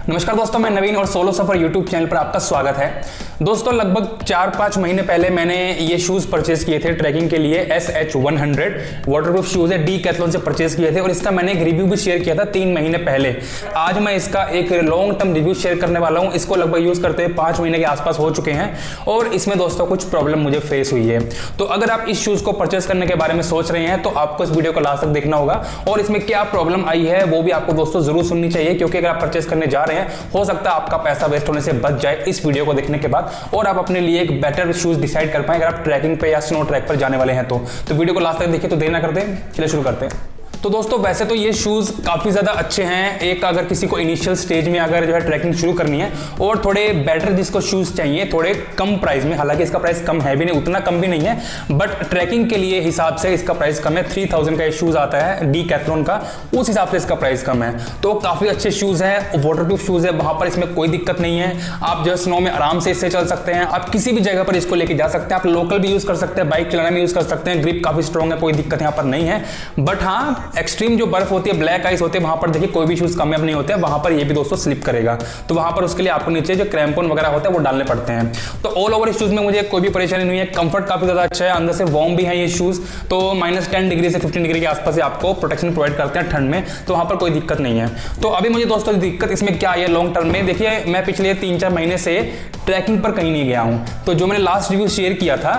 नमस्कार दोस्तों, मैं नवीन और सोलो सफर यूट्यूब चैनल पर आपका स्वागत है। दोस्तों लगभग 4-5 महीने पहले मैंने ये शूज़ परचेज किए थे ट्रैकिंग के लिए। SH100 वाटरप्रूफ शूज़ है, डीकैथलॉन से परचेज किए थे और इसका मैंने एक रिव्यू भी शेयर किया था 3 महीने पहले। आज मैं इसका एक लॉन्ग टर्म रिव्यू शेयर करने वाला हूँ। इसको लगभग यूज़ करते हुए 5 महीने के आसपास हो चुके हैं और इसमें दोस्तों कुछ प्रॉब्लम मुझे फेस हुई है। तो अगर आप इस शूज़ को परचेज करने के बारे में सोच रहे हैं तो आपको इस वीडियो को लास्ट तक देखना होगा और इसमें क्या प्रॉब्लम आई है वो भी आपको दोस्तों जरूर सुननी चाहिए, क्योंकि अगर आप परचेज करने जा रहे हैं हो सकता है आपका पैसा वेस्ट होने से बच जाए इस वीडियो को देखने के बाद और आप अपने लिए एक बेटर शूज डिसाइड कर पाए अगर आप ट्रैकिंग पे या स्नो ट्रैक पर जाने वाले हैं तो वीडियो को लास्ट तक देखिए। तो देर ना करते चलिए शुरू करते हैं। तो दोस्तों वैसे तो ये शूज़ काफ़ी ज़्यादा अच्छे हैं। एक अगर किसी को इनिशियल स्टेज में अगर जो है ट्रैकिंग शुरू करनी है और थोड़े बेटर जिसको शूज़ चाहिए थोड़े कम प्राइस में, हालांकि इसका प्राइस कम है भी नहीं, उतना कम भी नहीं है, बट ट्रैकिंग के लिए हिसाब से इसका प्राइस कम है। 3000 का ये शूज़ आता है डीकैथलॉन का, उस हिसाब से इसका प्राइस कम है। तो काफ़ी अच्छे शूज़ हैं, वाटरप्रूफ शूज़ है, वहाँ पर इसमें कोई दिक्कत नहीं है। आप जो स्नो में आराम से इससे चल सकते हैं, आप किसी भी जगह पर इसको लेके जा सकते हैं। आप लोकल भी यूज़ कर सकते हैं, बाइक चलाने में यूज़ कर सकते हैं। ग्रिप काफ़ी स्ट्रॉन्ग है, कोई दिक्कत यहाँ पर नहीं है। बट हाँ, एक्सट्रीम जो बर्फ होती है, ब्लैक आइस होते हैं, वहां पर देखिए कोई भी शूज कामयाब नहीं होते हैं, वहां पर ये भी दोस्तों स्लिप करेगा। तो वहां पर उसके लिए आपको नीचे जो क्रैम्पन वगैरह होता है वो डालने पड़ते हैं। तो ऑल ओवर इस शूज में मुझे कोई भी परेशानी नहीं है। कंफर्ट काफी ज्यादा अच्छा है, अंदर से वार्म भी है ये शूज। तो -10 डिग्री से 15 डिग्री के आसपास से आपको प्रोटेक्शन प्रोवाइड करते हैं ठंड में, तो वहां पर कोई दिक्कत नहीं है। तो अभी मुझे दोस्तों दिक्कत इसमें क्या है लॉन्ग टर्म में, देखिए मैं पिछले 3-4 महीने से ट्रैकिंग पर कहीं नहीं गया हूं। तो जो मैंने लास्ट रिव्यू शेयर किया था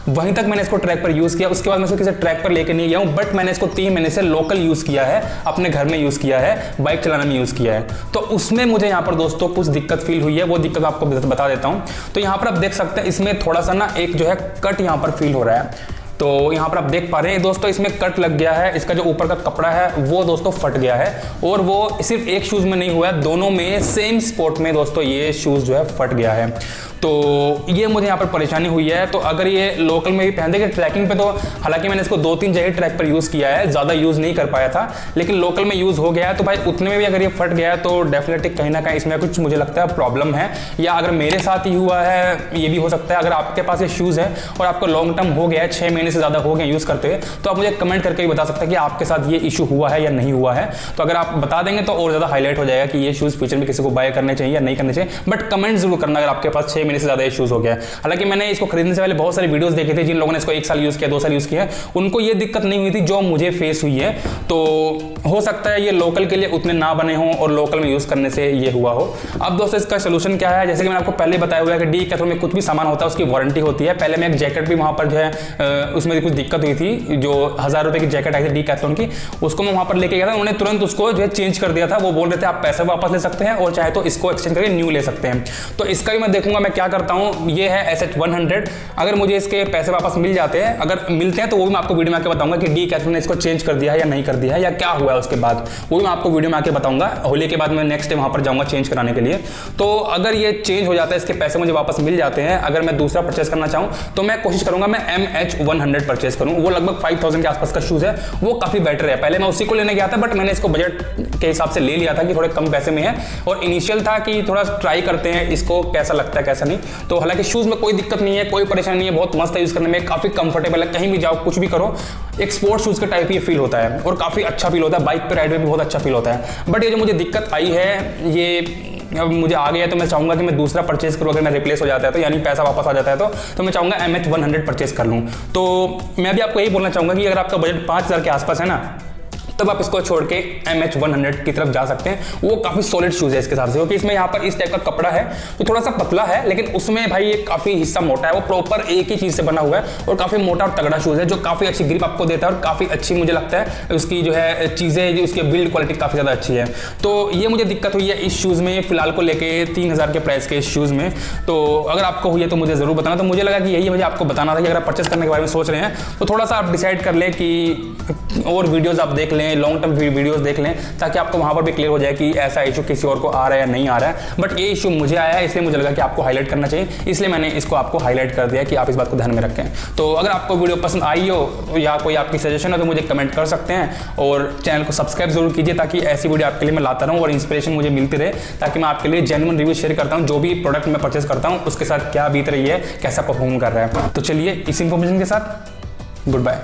वहीं तक मैंने इसको ट्रैक पर यूज किया, उसके बाद मैं इसको किसी ट्रैक पर लेकर नहीं गया हूं। बट मैंने इसको 3 महीने से लोकल यूज किया है, अपने घर में यूज किया है, बाइक चलाने में यूज किया है। तो उसमें मुझे यहाँ पर दोस्तों कुछ दिक्कत फील हुई है, वो दिक्कत आपको बता देता हूं। तो यहाँ पर आप देख सकते हैं इसमें थोड़ा सा ना एक जो है कट यहाँ पर फील हो रहा है। तो यहाँ पर आप देख पा रहे हैं दोस्तों इसमें कट लग गया है। इसका जो ऊपर का कपड़ा है वो दोस्तों फट गया है और वो सिर्फ एक शूज में नहीं हुआ है, दोनों में सेम स्पॉट में दोस्तों ये शूज जो है फट गया है। तो ये मुझे यहाँ पर परेशानी हुई है। तो अगर ये लोकल में भी पहनते कि ट्रैकिंग पे, तो हालांकि मैंने इसको 2-3 जगह ट्रैक पर यूज़ किया है, ज़्यादा यूज़ नहीं कर पाया था, लेकिन लोकल में यूज़ हो गया है। तो भाई उतने में भी अगर ये फट गया है तो डेफिनेटली कहीं ना कहीं इसमें कुछ मुझे लगता है प्रॉब्लम है, या अगर मेरे साथ ही हुआ है ये भी हो सकता है। अगर आपके पास ये शूज़ है और आपको लॉन्ग टर्म हो गया है, 6 महीने से ज़्यादा हो गए यूज़ करते हुए, तो आप मुझे कमेंट करके भी बता सकते हैं कि आपके साथ ये इशू हुआ है या नहीं हुआ है। तो अगर आप बता देंगे तो और ज़्यादा हाईलाइट हो जाएगा कि ये शूज़ फ्यूचर में किसी को बाय करने चाहिए या नहीं करने चाहिए। बट कमेंट जरूर करना अगर आपके पास 6 महीने से ज़्यादा ये शूज़ हो गया। हालांकि मैंने इसको खरीदने से पहले बहुत सारी वीडियोस देखे थे जिन लोगों ने इसको 1 साल यूज किया, 2 साल यूज किया, उनको ये दिक्कत नहीं हुई थी जो मुझे फेस हुई है। तो हो सकता है ये लोकल के लिए उतने ना बने हों और लोकल में यूज करने से ये हुआ हो। अब दोस्तों इसका सोल्यूशन क्या है, जैसे कि मैंने आपको पहले बताया हुआ है कि डीकैथलॉन में कुछ भी सामान होता है उसकी वारंटी होती है। पहले मैं एक जैकेट भी वहां पर जो है उसमें कुछ दिक्कत हुई थी, जो 1000 रुपए की जैकेट आई थी डीकैथलॉन की, उसको मैं वहां पर लेके गया था, उन्होंने तुरंत उसको जो है चेंज कर दिया था। वो बोल रहे थे आप पैसे वापस ले सकते हैं और चाहे तो इसको एक्सचेंज करके न्यू ले सकते हैं। तो इसका भी मैं देखूंगा मैं क्या करता हूँ। ये है SH100, अगर मुझे इसके पैसे वापस मिल जाते हैं, अगर मिलते हैं तो वो भी मैं आपको वीडियो में आके बताऊंगा कि डीकैथलॉन ने इसको चेंज कर दिया है या नहीं कर दिया है या क्या हुआ है उसके बाद, वो भी मैं आपको वीडियो में आके बताऊंगा। होली के बाद मैं नेक्स्ट डे वहां पर जाऊंगा चेंज कराने के लिए। तो अगर ये चेंज हो जाता है, इसके पैसे मुझे वापस मिल जाते हैं, अगर मैं दूसरा परचेस करना चाहूं तो मैं कोशिश करूंगा मैं MH100 परचेस करूं। वो लगभग 5000 के आसपास का शूज है, वो काफी बेटर है। पहले मैं उसी को लेने गया था बट मैंने इसको बजट के हिसाब से ले लिया था कि थोड़े कम पैसे में है और इनिशियल था कि थोड़ा ट्राई करते हैं इसको कैसा लगता है कैसा नहीं। तो हालांकि शूज में कोई दिक्कत नहीं है, कोई परेशानी नहीं है, बहुत मस्त है यूज करने में, काफी कंफर्टेबल है, कहीं भी जाओ कुछ भी करो एक स्पोर्ट्स शूज का टाइप ये फील होता है और काफी अच्छा फील होता है, बाइक पे राइड में भी बहुत अच्छा फील होता है। बट ये जो मुझे दिक्कत आई है ये अब मुझे आ गया, तो मैं चाहूंगा कि मैं दूसरा परचेस करूं। अगर मैं रिप्लेस हो जाता है तो यानी पैसा वापस आ जाता है तो मैं चाहूंगा MH100 परचेस कर लूं। तो मैं भी आपको यही बोलना चाहूंगा कि अगर आपका बजट 5000 के आसपास है ना, तब आप इसको छोड़ के MH100 की तरफ जा सकते हैं। वो काफी सॉलिड शूज है इसके हिसाब से, क्योंकि इसमें यहाँ पर इस टाइप का कपड़ा है तो थोड़ा सा पतला है, लेकिन उसमें भाई ये काफी हिस्सा मोटा है, वो प्रॉपर एक ही चीज से बना हुआ है और काफी मोटा और तगड़ा शूज है जो काफी अच्छी ग्रिप आपको देता है और काफी अच्छी मुझे लगता है उसकी जो है चीजें, उसकी बिल्ड क्वालिटी काफी ज्यादा अच्छी है। तो ये मुझे दिक्कत हुई है इस शूज में फिलहाल को लेके 3000 के प्राइस के इस शूज में। तो अगर आपको हुई है तो मुझे जरूर बताना। तो मुझे लगा कि यही मुझे आपको बताना था कि अगर आप परचेस करने के बारे में सोच रहे हैं तो थोड़ा सा आप डिसाइड कर लें कि और वीडियोज आप देख लें, लॉन्ग टर्म वीडियोस देख लें, ताकि आपको वहां पर भी क्लियर हो जाए कि ऐसा इशू किसी और को आ रहा है या नहीं आ रहा है। बट ये इशू मुझे आया है, इसलिए मुझे लगा कि आपको हाईलाइट करना चाहिए, इसलिए मैंने इसको आपको हाईलाइट कर दिया कि आप इस बात को ध्यान में रखें। तो अगर आपको वीडियो पसंद आई हो या कोई आपकी सजेशन हो तो मुझे कमेंट कर सकते हैं और चैनल को सब्सक्राइब जरूर कीजिए, ताकि ऐसी वीडियो आपके लिए मैं लाता रहूं और इंस्पिरेशन मुझे मिलती रहे, ताकि मैं आपके लिए जेन्युइन रिव्यू शेयर करता हूं। जो भी प्रोडक्ट मैं परचेस करता हूं उसके साथ क्या बीत रही है, कैसा परफॉर्म कर रहा है। तो चलिए इस इंफॉर्मेशन के साथ गुड बाय।